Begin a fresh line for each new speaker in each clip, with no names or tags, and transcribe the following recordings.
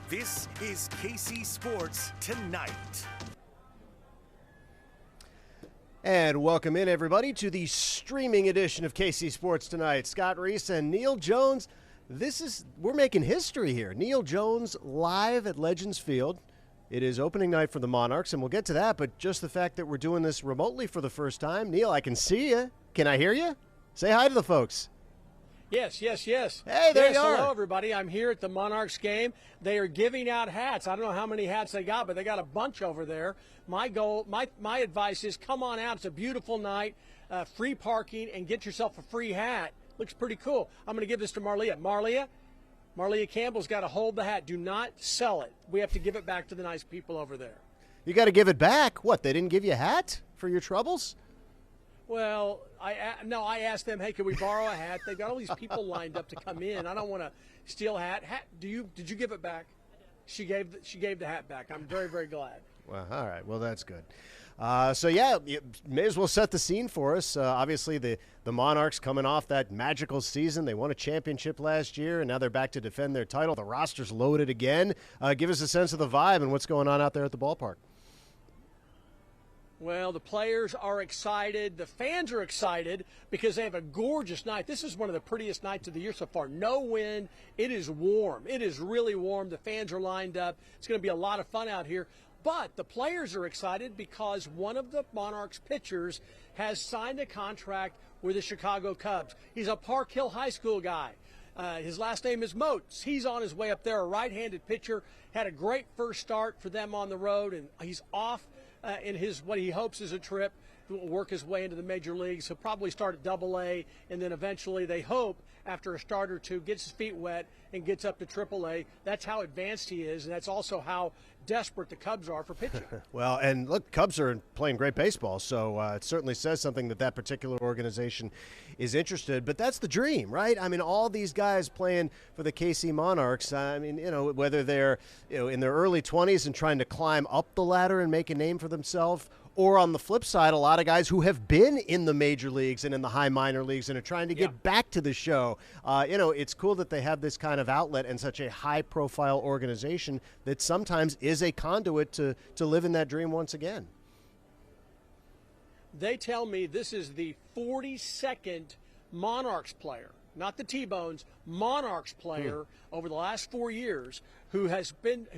This is KC Sports Tonight.
And welcome in, everybody, to the streaming edition of KC Sports Tonight. Scott Reiss and Neal Jones. We're making history here. Neal Jones live at Legends Field. It is opening night for the Monarchs, and we'll get to that, but just the fact that we're doing this remotely for the first time. Neal, I can see you. Can I hear you? Say hi to the folks.
Yes.
Hey, there you are.
Hello, everybody. I'm here at the Monarchs game. They are giving out hats. I don't know how many hats they got, but they got a bunch over there. My advice is come on out. It's a beautiful night, free parking, and get yourself a free hat. Looks pretty cool. I'm going to give this to Marlia. Marlia Campbell's got to hold the hat. Do not sell it. We have to give it back to the nice people over there.
You got to give it back? What, they didn't give you a hat for your troubles?
Well, I asked them, hey, can we borrow a hat? They've got all these people lined up to come in. I don't want to steal a hat. Did you give it back? She gave the hat back. I'm very, very glad.
Well, all right. Well, that's good. So, yeah, you may as well set the scene for us. Obviously, the Monarchs coming off that magical season. They won a championship last year, and now they're back to defend their title. The roster's loaded again. Give us a sense of the vibe and what's going on out there at the ballpark.
Well, the players are excited. The fans are excited because they have a gorgeous night. This is one of the prettiest nights of the year so far. No wind. It is warm. It is really warm. The fans are lined up. It's going to be a lot of fun out here. But the players are excited because one of the Monarchs pitchers has signed a contract with the Chicago Cubs. He's a Park Hill High School guy. His last name is Moats. He's on his way up there, a right-handed pitcher. Had a great first start for them on the road, and he's off in his what he hopes is a trip to work his way into the major leagues. He'll probably start at Double-A, and then eventually they hope after a start or two gets his feet wet and gets up to Triple-A. That's how advanced he is, and that's also how desperate the Cubs are for pitching.
Well, and look, Cubs are playing great baseball, so it certainly says something that particular organization is interested. But that's the dream, right? I mean, all these guys playing for the KC Monarchs, I mean, whether they're in their early 20s and trying to climb up the ladder and make a name for themselves, or on the flip side, a lot of guys who have been in the major leagues and in the high minor leagues and are trying to get back to the show. It's cool that they have this kind of outlet and such a high-profile organization that sometimes is a conduit to live in that dream once again.
They tell me this is the 42nd Monarchs player, not the T-Bones, Monarchs player over the last 4 years who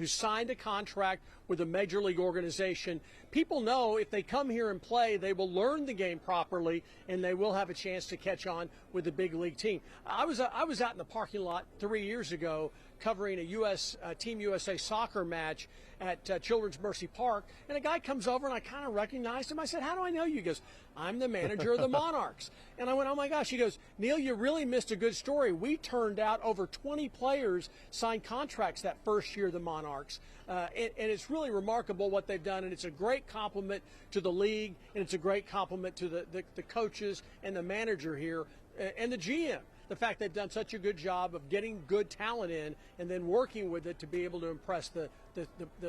signed a contract with a major league organization. People know if they come here and play, they will learn the game properly, and they will have a chance to catch on with a big league team. I was out in the parking lot 3 years ago covering a Team USA soccer match at Children's Mercy Park, and a guy comes over, and I kind of recognized him. I said, how do I know you? He goes, I'm the manager of the Monarchs. And I went, oh, my gosh. He goes, Neal, you really missed a good story. We turned out over 20 players signed contracts that first year of the Monarchs. And it's really remarkable what they've done, and it's a great compliment to the league, and it's a great compliment to the coaches and the manager here and the GM. The fact they've done such a good job of getting good talent in and then working with it to be able to impress the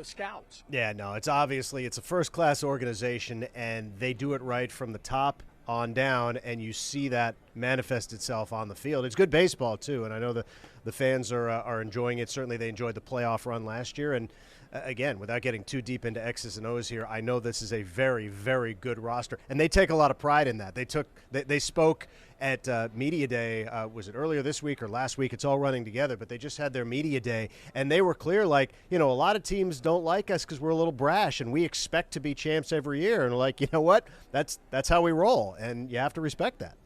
scouts.
Yeah, no, it's a first-class organization, and they do it right from the top on down, and you see that manifest itself on the field. It's good baseball, too, and I know the fans are enjoying it. Certainly they enjoyed the playoff run last year, and again, without getting too deep into X's and O's here, I know this is a very, very good roster, and they take a lot of pride in that. They spoke at Media Day, was it earlier this week or last week? It's all running together, but they just had their Media Day, and they were clear, like, a lot of teams don't like us because we're a little brash, and we expect to be champs every year, and like, you know what? That's how we roll, and you have to respect that.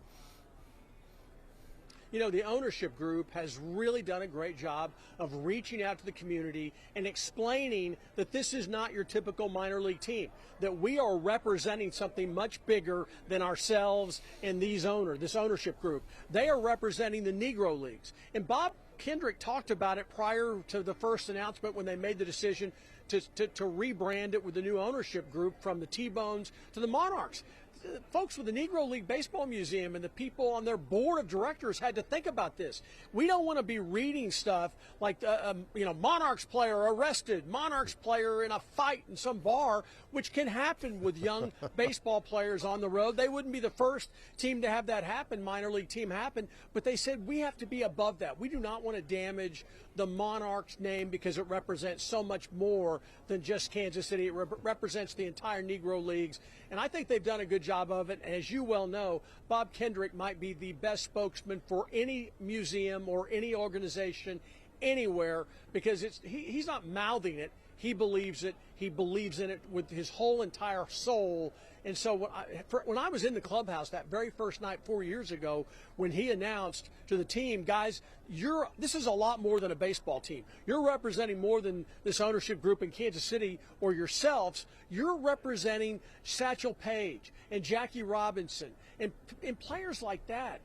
The ownership group has really done a great job of reaching out to the community and explaining that this is not your typical minor league team, that we are representing something much bigger than ourselves and this ownership group. They are representing the Negro Leagues. And Bob Kendrick talked about it prior to the first announcement when they made the decision to rebrand it with the new ownership group from the T-Bones to the Monarchs. folks with the Negro League Baseball Museum and the people on their board of directors had to think about this. We don't want to be reading stuff like, Monarchs player arrested, Monarchs player in a fight in some bar, which can happen with young baseball players on the road. They wouldn't be the first team to have that happen, minor league team happen, but they said we have to be above that. We do not want to damage the Monarchs name because it represents so much more than just Kansas City. It represents the entire Negro Leagues, and I think they've done a good job of it. And as you well know, Bob Kendrick might be the best spokesman for any museum or any organization anywhere, because he's not mouthing it. He believes it. He believes in it with his whole entire soul. And so when I was in the clubhouse that very first night 4 years ago, when he announced to the team, guys, this is a lot more than a baseball team. You're representing more than this ownership group in Kansas City or yourselves. You're representing Satchel Paige and Jackie Robinson and players like that,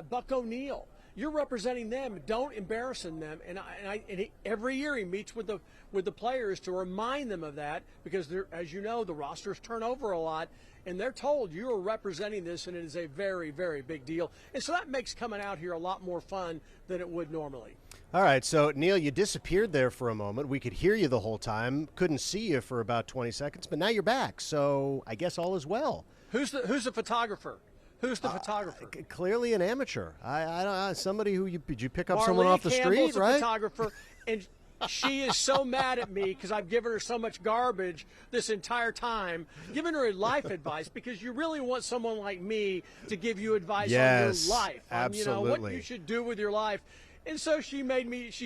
Buck O'Neill. You're representing them. Don't embarrass them. And every year he meets with the players to remind them of that, because as you know, the rosters turn over a lot, and they're told you are representing this, and it is a very, very big deal. And so that makes coming out here a lot more fun than it would normally.
All right, so Neal, you disappeared there for a moment. We could hear you the whole time, couldn't see you for about 20 seconds, but now you're back. So I guess all is well.
Who's the photographer? Who's the photographer?
Clearly an amateur. I don't know, somebody who did you pick up
Marlene
someone off the
Campbell's
street, right?
A photographer, and she is so mad at me because I've given her so much garbage this entire time, giving her life advice, because you really want someone like me to give you advice on your life,
absolutely.
on what you should do with your life. And so she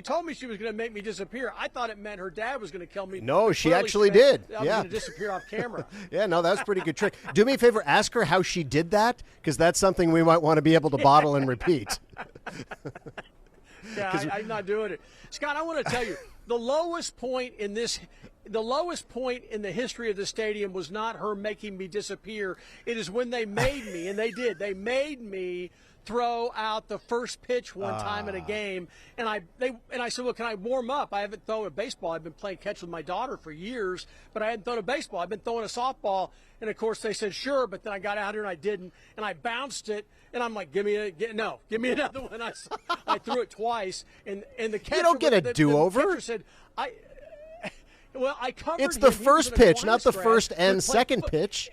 told me she was going to make me disappear. I thought it meant her dad was going to kill me.
No, she actually did.
I was going to disappear off camera.
Yeah, no, that's a pretty good trick. Do me a favor, ask her how she did that, because that's something we might want to be able to bottle and repeat.
Yeah, I'm not doing it. Scott, I want to tell you, the lowest point in the history of the stadium was not her making me disappear. It is when they made me, and they did. They made me throw out the first pitch one time in a game, and I said, well, can I warm up? I haven't thrown a baseball. I've been playing catch with my daughter for years, but I hadn't thrown a baseball. I've been throwing a softball, and of course they said sure, but then I got out here and I didn't, and I bounced it, and I'm like, give me another one. I threw it twice, and the catcher,
you don't get a do-over.
The catcher said, I covered.
It's the first pitch, not the first and second
but,
pitch.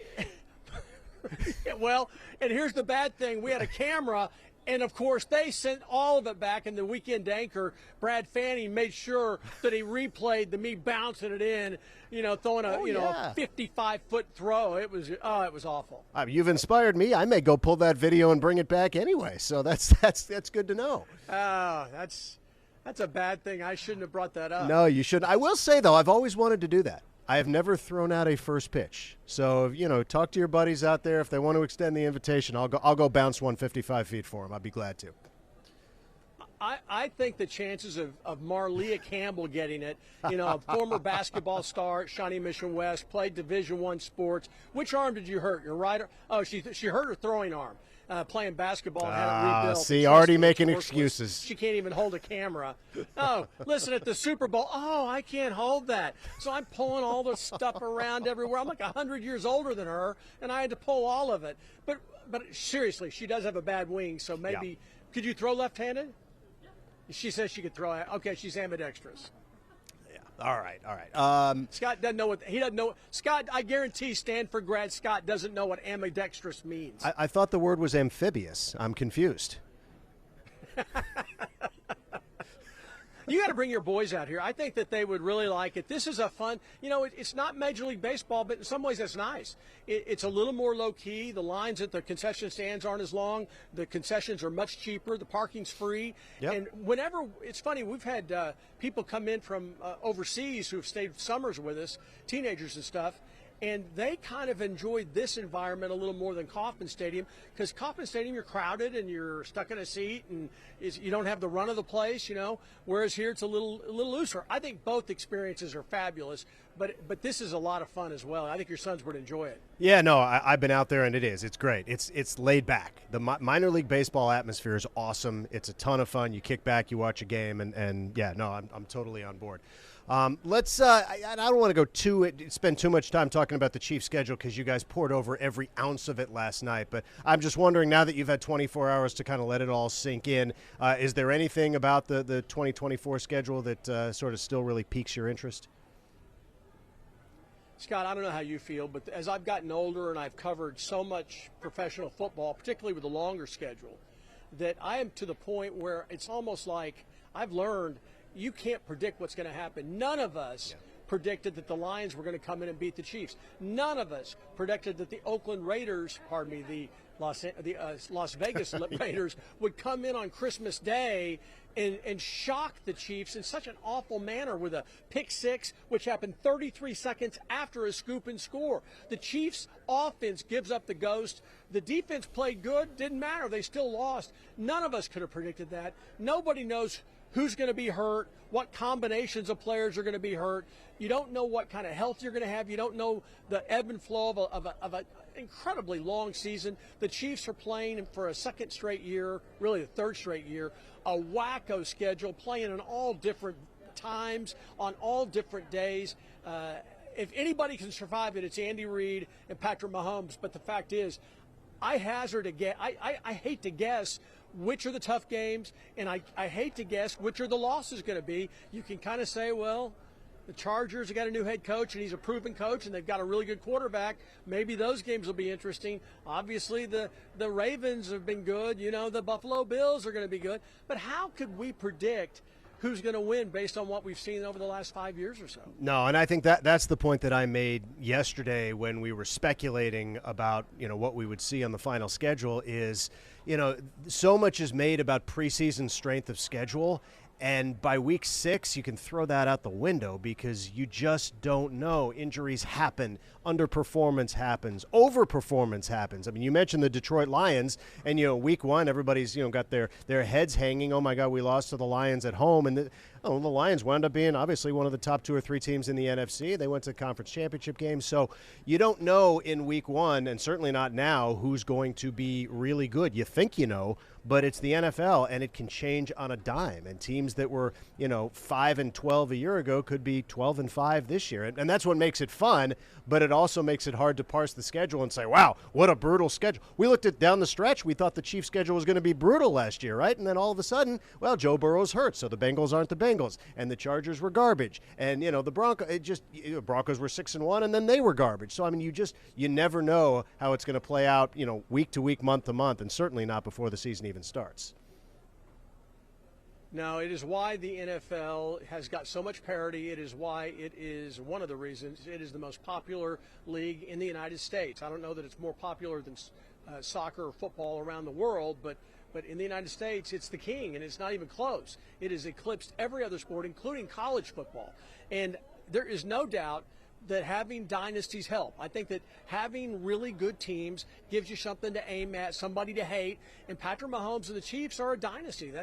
Well, and here's the bad thing. We had a camera, and, of course, they sent all of it back, and the weekend anchor, Brad Fanning, made sure that he replayed me bouncing it in, throwing a 55-foot throw. It was awful.
You've inspired me. I may go pull that video and bring it back anyway, so that's good to know.
Oh, that's a bad thing. I shouldn't have brought that up.
No, you shouldn't. I will say, though, I've always wanted to do that. I have never thrown out a first pitch. So, talk to your buddies out there. If they want to extend the invitation, I'll go bounce 155 feet for them. I'd be glad to.
I think the chances of Marlia Campbell getting it, a former basketball star at Shawnee Mission West, played Division I sports. Which arm did you hurt? Your right arm? Oh, she hurt her throwing arm. Playing basketball and had it rebuilt.
See, already making excuses.
She can't even hold a camera. Oh, listen, at the Super Bowl, I can't hold that. So I'm pulling all the stuff around everywhere. I'm like 100 years older than her, and I had to pull all of it. But seriously, she does have a bad wing, so maybe could you throw left-handed? She says she could throw it. Okay, she's ambidextrous.
All right.
Scott doesn't know what he doesn't know. Scott, I guarantee Stanford grad Scott doesn't know what ambidextrous means.
I thought the word was amphibious. I'm confused.
You got to bring your boys out here. I think that they would really like it. This is a fun, it's not Major League Baseball, but in some ways that's nice. It's a little more low-key. The lines at the concession stands aren't as long. The concessions are much cheaper. The parking's free.
Yep.
And it's funny, we've had people come in from overseas who have stayed summers with us, teenagers and stuff, and they kind of enjoyed this environment a little more than Kauffman Stadium, because Kauffman Stadium, you're crowded and you're stuck in a seat and you don't have the run of the place, whereas here it's a little looser. I think both experiences are fabulous, but this is a lot of fun as well. I think your sons would enjoy it.
Yeah, no, I've been out there and it's great. It's laid back. The minor league baseball atmosphere is awesome. It's a ton of fun. You kick back, you watch a game, and I'm totally on board. I don't want to spend too much time talking talking about the Chiefs' schedule because you guys poured over every ounce of it last night. But I'm just wondering, now that you've had 24 hours to kind of let it all sink in, is there anything about the 2024 schedule that sort of still really piques your interest?
Scott, I don't know how you feel, but as I've gotten older and I've covered so much professional football, particularly with the longer schedule, that I am to the point where it's almost like I've learned you can't predict what's going to happen. None of us predicted that the Lions were going to come in and beat the Chiefs. None of us predicted that the Oakland Raiders, the Las Vegas Raiders would come in on Christmas Day and shock the Chiefs in such an awful manner with a pick six, which happened 33 seconds after a scoop and score. The Chiefs' offense gives up the ghost. The defense played good. Didn't matter. They still lost. None of us could have predicted that. Nobody knows who's going to be hurt, what combinations of players are going to be hurt. You don't know what kind of health you're going to have. You don't know the ebb and flow of an incredibly long season. The Chiefs are playing for a second straight year, really the third straight year, a wacko schedule, playing in all different times, on all different days. If anybody can survive it, it's Andy Reid and Patrick Mahomes. But the fact is, I hazard a guess. I hate to guess which are the tough games, and I hate to guess which are the losses going to be. You can kind of say, well, the Chargers have got a new head coach, and he's a proven coach, and they've got a really good quarterback. Maybe those games will be interesting. Obviously, the Ravens have been good. You know, the Buffalo Bills are going to be good. But how could we predict who's going to win based on what we've seen over the last 5 years or so?
No, and I think that's the point that I made yesterday when we were speculating about, what we would see on the final schedule is, so much is made about preseason strength of schedule. And by week 6, you can throw that out the window because you just don't know. Injuries happen. Underperformance happens. Overperformance happens. I mean, you mentioned the Detroit Lions, and, week 1, everybody's, got their heads hanging. Oh, my God, we lost to the Lions at home. And the Lions wound up being obviously one of the top 2 or 3 teams in the NFC. They went to conference championship games. So you don't know in week 1, and certainly not now, who's going to be really good. You think you know, but it's the NFL, and it can change on a dime. And teams that were, 5-12 a year ago could be 12-5 this year. And that's what makes it fun, but it also makes it hard to parse the schedule and say, wow, what a brutal schedule. We looked at down the stretch. We thought the Chiefs' schedule was going to be brutal last year, right? And then all of a sudden, well, Joe Burrow's hurt, so the Bengals aren't the Bengals, and the Chargers were garbage. And, the Broncos were 6-1, and then they were garbage. So, I mean, you never know how it's going to play out, week to week, month to month, and certainly not before the season even starts.
No, it is why the NFL has got so much parity. It is why it is one of the reasons it is the most popular league in the United States. I don't know that it's more popular than soccer or football around the world, but in the United States, it's the king, and it's not even close. It has eclipsed every other sport, including college football. And there is no doubt that having dynasties help. I think that having really good teams gives you something to aim at, somebody to hate. And Patrick Mahomes and the Chiefs are a dynasty.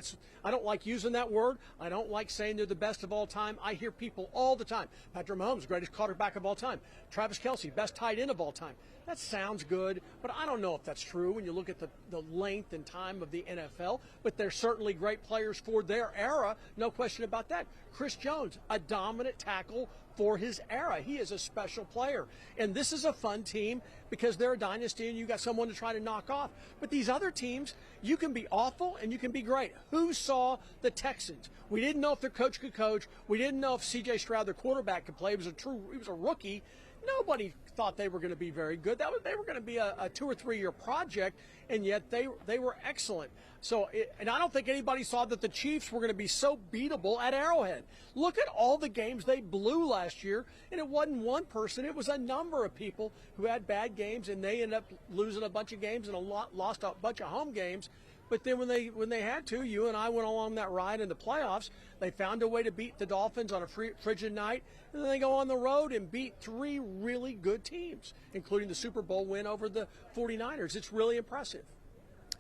I don't like using that word. I don't like saying they're the best of all time. I hear people all the time. Patrick Mahomes, greatest quarterback of all time. Travis Kelce, best tight end of all time. That sounds good, but I don't know if that's true when you look at the length and time of the NFL. But they're certainly great players for their era, no question about that. Chris Jones, a dominant tackle for his era. He is a special player. And this is a fun team because they're a dynasty and you got someone to try to knock off. But these other teams, you can be awful and you can be great. Who saw the Texans? We didn't know if their coach could coach. We didn't know if C.J. Stroud, their quarterback, could play. He was a rookie. Nobody thought they were going to be very good. They were going to be a 2 or 3 year project, and yet they were excellent. So, and I don't think anybody saw that the Chiefs were going to be so beatable at Arrowhead. Look at all the games they blew last year, and it wasn't one person. It was a number of people who had bad games, and they ended up losing a bunch of games and lost a bunch of home games. But then when they had to, you and I went along that ride in the playoffs. They found a way to beat the Dolphins on a frigid night, and then they go on the road and beat 3 really good teams, including the Super Bowl win over the 49ers. It's really impressive.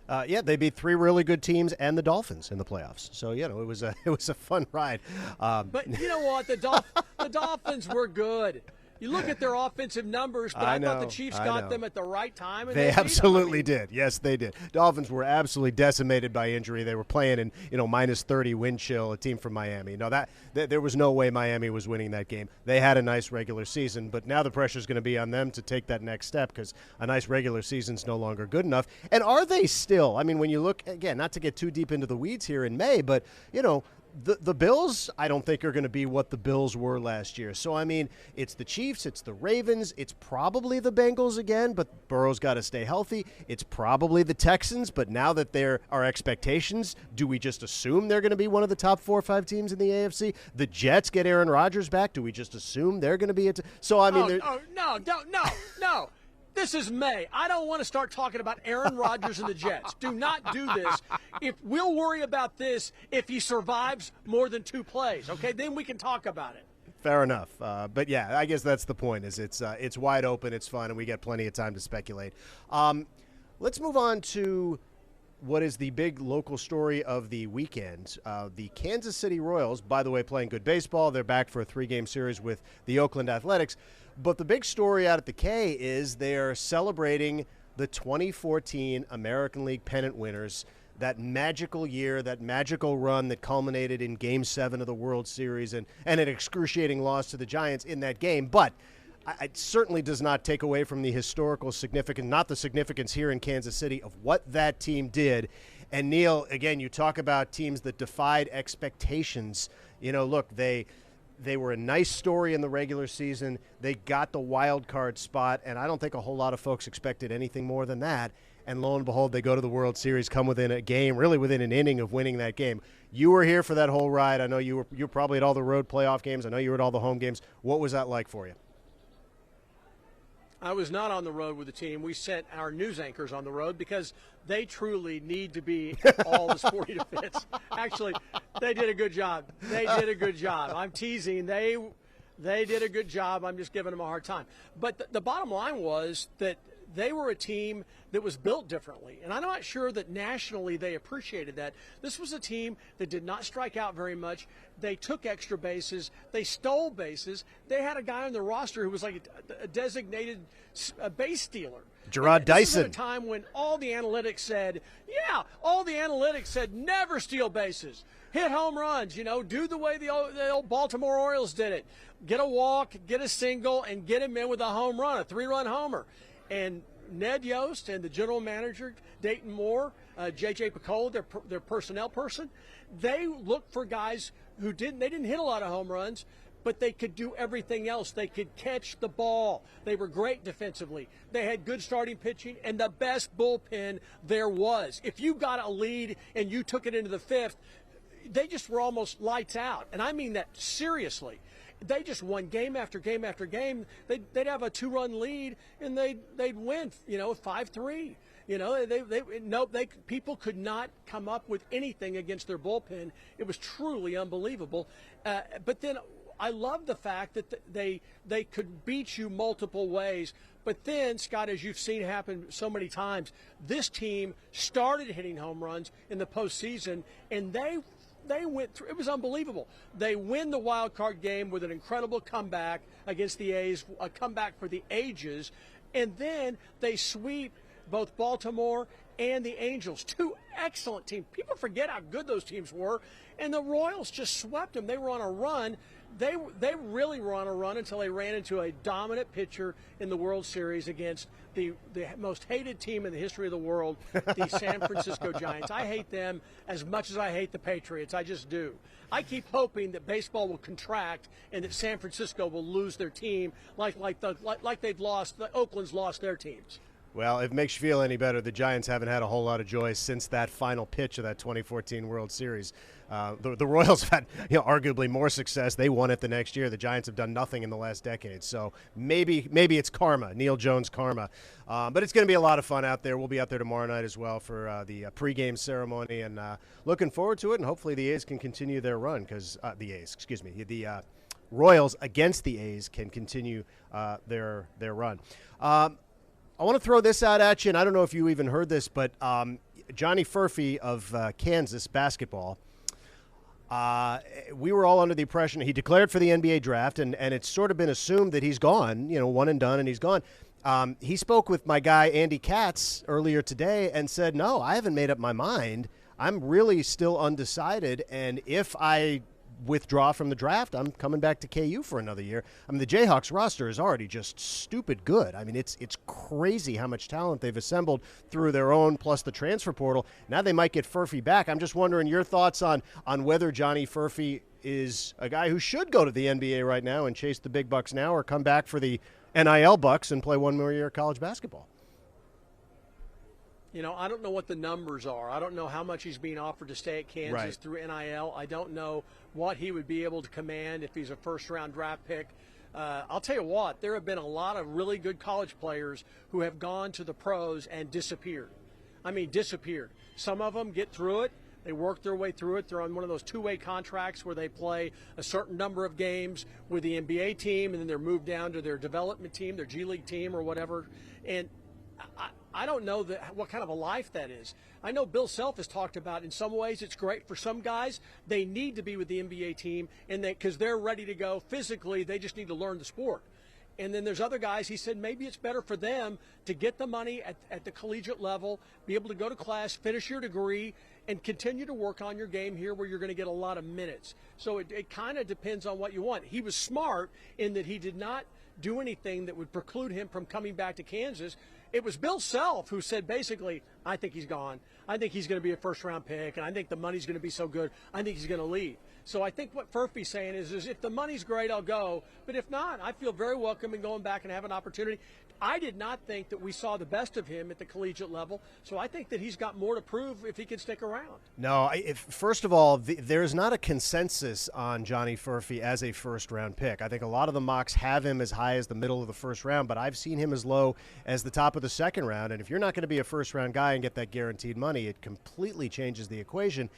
They beat 3 really good teams and the Dolphins in the playoffs. So, it was a fun ride.
But you know what? The Dolphins were good. You look at their offensive numbers, but I thought the Chiefs got them at the right time. And
they absolutely
did.
did. Yes, they did. Dolphins were absolutely decimated by injury. They were playing in minus 30 wind chill, a team from Miami. No, there was no way Miami was winning that game. They had a nice regular season, but now the pressure is going to be on them to take that next step because a nice regular season is no longer good enough. And are they still? I mean, when you look, again, not to get too deep into the weeds here in May, but, the Bills, I don't think, are going to be what the Bills were last year. So, I mean, it's the Chiefs, it's the Ravens, it's probably the Bengals again, but Burrow's got to stay healthy. It's probably the Texans, but now that there are expectations, do we just assume they're going to be one of the top 4 or 5 teams in the AFC? The Jets get Aaron Rodgers back. Do we just assume they're going to be So, I mean,
no. This is May. I don't want to start talking about Aaron Rodgers and the Jets. Do not do this. We'll worry about this if he survives more than 2 plays, okay? Then we can talk about it.
Fair enough. But, yeah, I guess that's the point is it's wide open, it's fun, and we get plenty of time to speculate. Let's move on to what is the big local story of the weekend. The Kansas City Royals, by the way, playing good baseball. They're back for a 3-game series with the Oakland Athletics. But the big story out at the K is they're celebrating the 2014 American League pennant winners, that magical year, that magical run that culminated in Game 7 of the World Series and an excruciating loss to the Giants in that game. But it certainly does not take away from the historical significance, not the significance here in Kansas City of what that team did. And, Neal, again, you talk about teams that defied expectations. Look, they were a nice story in the regular season. They got the wild card spot, and I don't think a whole lot of folks expected anything more than that. And lo and behold, they go to the World Series, come within a game, really within an inning of winning that game. You were here for that whole ride. I know you were probably at all the road playoff games. I know you were at all the home games. What was that like for you?
I was not on the road with the team. We sent our news anchors on the road because they truly need to be all the sporting events. Actually, they did a good job. I'm teasing. They did a good job. I'm just giving them a hard time. But the bottom line was that they were a team that was built differently. And I'm not sure that nationally they appreciated that. This was a team that did not strike out very much. They took extra bases. They stole bases. They had a guy on the roster who was like a designated base stealer.
Gerard Dyson.
This is at a time when all the analytics said never steal bases. Hit home runs, do the way the old Baltimore Orioles did it. Get a walk, get a single, and get him in with a home run, a 3-run homer. And Ned Yost and the general manager, Dayton Moore, J.J. Picola, their personnel person, they looked for guys who didn't hit a lot of home runs, but they could do everything else. They could catch the ball. They were great defensively. They had good starting pitching and the best bullpen there was. If you got a lead and you took it into the 5th, they just were almost lights out. And I mean that seriously. They just won game after game after game. They'd have a 2-run lead and they'd win, 5-3. People could not come up with anything against their bullpen. It was truly unbelievable. But then I love the fact that they could beat you multiple ways. But then, Scott, as you've seen happen so many times, this team started hitting home runs in the postseason, and they went through. It was unbelievable. They win the wild card game with an incredible comeback against the A's, a comeback for the ages, and then they sweep both Baltimore and the Angels, 2 excellent teams. People forget how good those teams were, and the Royals just swept them. They were on a run. They really were on a run until they ran into a dominant pitcher in the World Series against the most hated team in the history of the world, the San Francisco Giants. I hate them as much as I hate the Patriots. I just do. I keep hoping that baseball will contract and that San Francisco will lose their team like they've lost. The Oakland's lost their teams.
Well, if it makes you feel any better, the Giants haven't had a whole lot of joy since that final pitch of that 2014 World Series. The Royals have had arguably more success. They won it the next year. The Giants have done nothing in the last decade. So maybe it's karma, Neal Jones karma. But it's going to be a lot of fun out there. We'll be out there tomorrow night as well for the pregame ceremony, and looking forward to it. And hopefully the A's can continue their run because the Royals against the A's can continue their run. I want to throw this out at you, and I don't know if you even heard this, but Johnny Furphy of Kansas basketball, We were all under the impression he declared for the NBA draft, and it's sort of been assumed that he's gone, one and done, and he's gone. He spoke with my guy Andy Katz earlier today and said, no, I haven't made up my mind. I'm really still undecided, and if I withdraw from the draft, I'm coming back to KU for another year. I mean, the Jayhawks roster is already just stupid good. I mean, it's crazy how much talent they've assembled through their own plus the transfer portal. Now they might get Furphy back. I'm just wondering your thoughts on whether Johnny Furphy is a guy who should go to the NBA right now and chase the big bucks now, or come back for the NIL bucks and play one more year of college basketball.
I don't know what the numbers are. I don't know how much he's being offered to stay at Kansas through NIL. I don't know what he would be able to command if he's a first-round draft pick. I'll tell you what, there have been a lot of really good college players who have gone to the pros and disappeared. I mean, disappeared. Some of them get through it. They work their way through it. They're on one of those two-way contracts where they play a certain number of games with the NBA team, and then they're moved down to their development team, their G League team or whatever. And I don't know what kind of a life that is. I know Bill Self has talked about in some ways it's great for some guys. They need to be with the NBA team, and because they're ready to go physically, they just need to learn the sport. And then there's other guys, he said, maybe it's better for them to get the money at the collegiate level, be able to go to class, finish your degree, and continue to work on your game here where you're going to get a lot of minutes. So it kind of depends on what you want. He was smart in that he did not do anything that would preclude him from coming back to Kansas. It was Bill Self who said basically, I think he's gone. I think he's going to be a first-round pick, and I think the money's going to be so good, I think he's going to leave. So I think what Furphy's saying is if the money's great, I'll go. But if not, I feel very welcome in going back and have an opportunity. I did not think that we saw the best of him at the collegiate level, so I think that he's got more to prove if he can stick around.
No, first of all, there's not a consensus on Johnny Furphy as a first-round pick. I think a lot of the mocks have him as high as the middle of the first round, but I've seen him as low as the top of the second round. And if you're not going to be a first-round guy and get that guaranteed money, it completely changes the equation.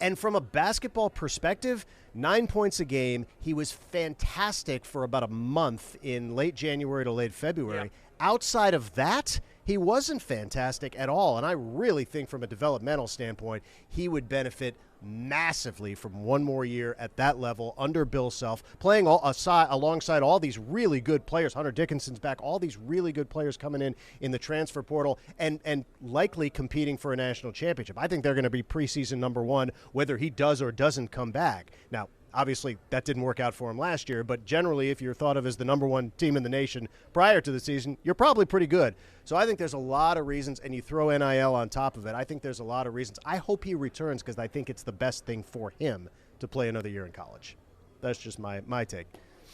And from a basketball perspective, 9 points a game. He was fantastic for about a month in late January to late February. Yeah. Outside of that, he wasn't fantastic at all. And I really think from a developmental standpoint, he would benefit massively from one more year at that level under Bill Self, playing alongside all these really good players. Hunter Dickinson's back, all these really good players coming in the transfer portal and likely competing for a national championship. I think they're going to be preseason number one, whether he does or doesn't come back. Now, obviously, that didn't work out for him last year, but generally, if you're thought of as the number one team in the nation prior to the season, you're probably pretty good. So I think there's a lot of reasons, and you throw NIL on top of it, I think there's a lot of reasons. I hope he returns because I think it's the best thing for him to play another year in college. That's just my take.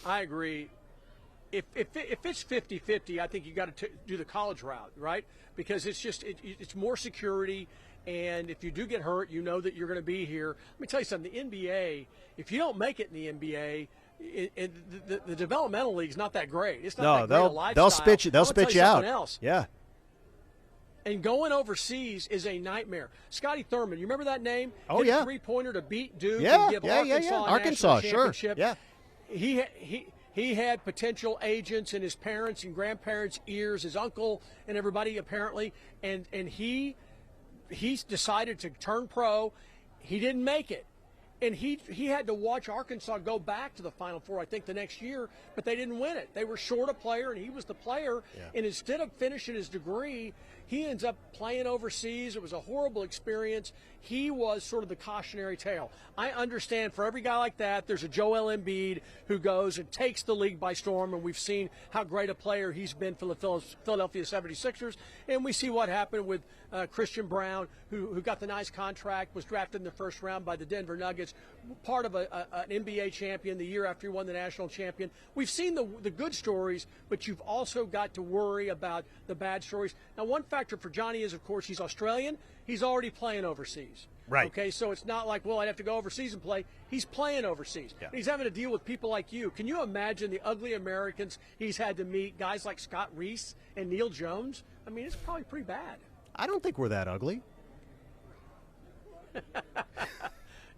I agree. If it's 50-50, I think you got to do the college route, right? Because it's just it's more security. And if you do get hurt, you know that you're going to be here. Let me tell you something. The NBA, if you don't make it in the NBA, the developmental league's not that great. It's not that great a lifestyle.
They'll spit you out.
Else.
Yeah.
And going overseas is a nightmare. Scotty Thurman, you remember that name?
Oh,
Hit
yeah.
a three-pointer to beat Duke
Yeah,
and give
Arkansas, sure.
Yeah. He had potential agents in his parents' and grandparents' ears, his uncle and everybody apparently, and he decided to turn pro. He didn't make it. And he had to watch Arkansas go back to the Final Four, I think, the next year, but they didn't win it. They were short a player, and he was the player. Yeah. And instead of finishing his degree, he ends up playing overseas. It was a horrible experience. He was sort of the cautionary tale. I understand for every guy like that, there's a Joel Embiid who goes and takes the league by storm, and we've seen how great a player he's been for the Philadelphia 76ers. And we see what happened with Christian Brown, who got the nice contract, was drafted in the first round by the Denver Nuggets, part of an NBA champion the year after he won the national champion. We've seen the good stories, but you've also got to worry about the bad stories. Now, one factor for Johnny is, of course, he's Australian. He's already playing overseas.
Right.
Okay, so it's not like, well, I'd have to go overseas and play. He's playing overseas. Yeah. He's having to deal with people like you. Can you imagine the ugly Americans he's had to meet, guys like Scott Reiss and Neal Jones? I mean, it's probably pretty bad.
I don't think we're that ugly.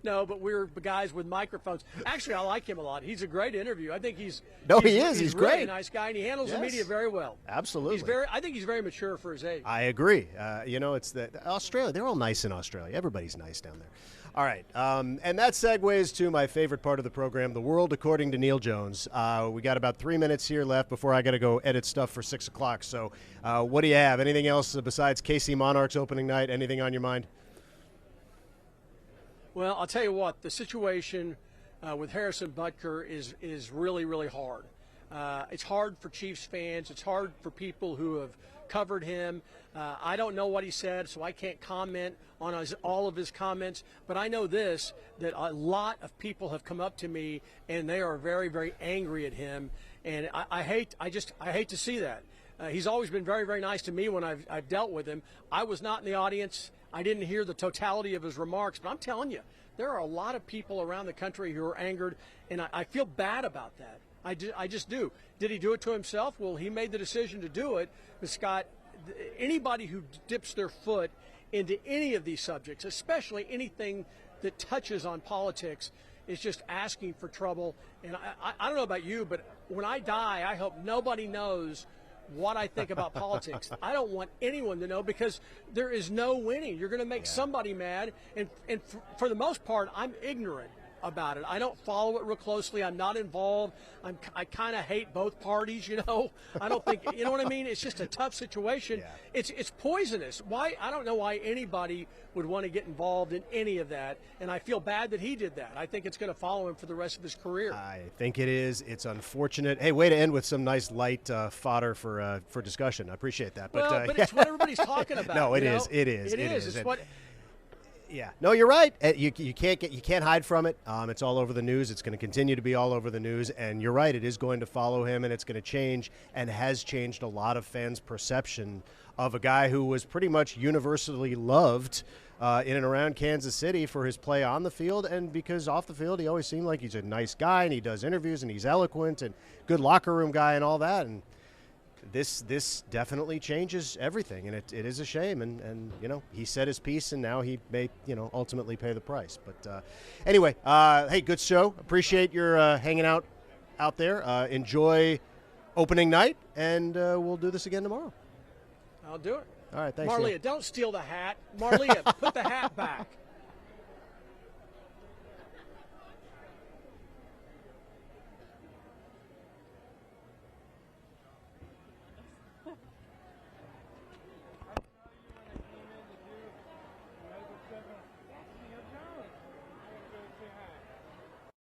No, but we're guys with microphones. Actually, I like him a lot. He's a great interview. I think he's
he is. He's
really
great.
A nice guy, and he handles the media very well.
Absolutely.
I think he's very mature for his age.
I agree. It's Australia. They're all nice in Australia. Everybody's nice down there. All right, and that segues to my favorite part of the program, The World According to Neal Jones. We got about 3 minutes here left before I got to go edit stuff for 6 o'clock. So what do you have? Anything else besides KC Monarchs opening night? Anything on your mind?
Well, I'll tell you what, the situation with Harrison Butker is really, really hard. It's hard for Chiefs fans. It's hard for people who have covered him. I don't know what he said, so I can't comment on all of his comments. But I know this, that a lot of people have come up to me, and they are very, very angry at him. And I hate to see that. He's always been very, very nice to me when I've dealt with him. I was not in the audience. I didn't hear the totality of his remarks, but I'm telling you, there are a lot of people around the country who are angered, and I feel bad about that. I just do. Did he do it to himself? Well, he made the decision to do it. But Scott, anybody who dips their foot into any of these subjects, especially anything that touches on politics, is just asking for trouble. And I don't know about you, but when I die, I hope nobody knows what I think about politics. I don't want anyone to know, because there is no winning. You're going to make somebody mad, and for the most part, I'm ignorant about it. I don't follow it real closely. I'm not involved. I kind of hate both parties, you know. I don't think, you know what I mean? It's just a tough situation.
Yeah.
It's poisonous. Why? I don't know why anybody would want to get involved in any of that, and I feel bad that he did that. I think it's going to follow him for the rest of his career.
I think it is. It's unfortunate. Hey, way to end with some nice light fodder for discussion. I appreciate that.
But it's what everybody's talking about.
No, it
you
is.
know?
It is.
It is. It's what.
Yeah, no, you're right. You can't hide from it. It's all over the news. It's going to continue to be all over the news, and you're right. It is going to follow him, and it's going to change, and has changed a lot of fans' perception of a guy who was pretty much universally loved in and around Kansas City for his play on the field, and because off the field he always seemed like he's a nice guy, and he does interviews, and he's eloquent, and good locker room guy, and all that. And this definitely changes everything, and it is a shame. And you know, he said his piece, and now he may, you know, ultimately pay the price. But anyway, hey, good show. Appreciate your hanging out there. Enjoy opening night, and we'll do this again tomorrow.
I'll do it.
All right, thanks.
Marlia, don't steal the hat. Marlia, put the hat back.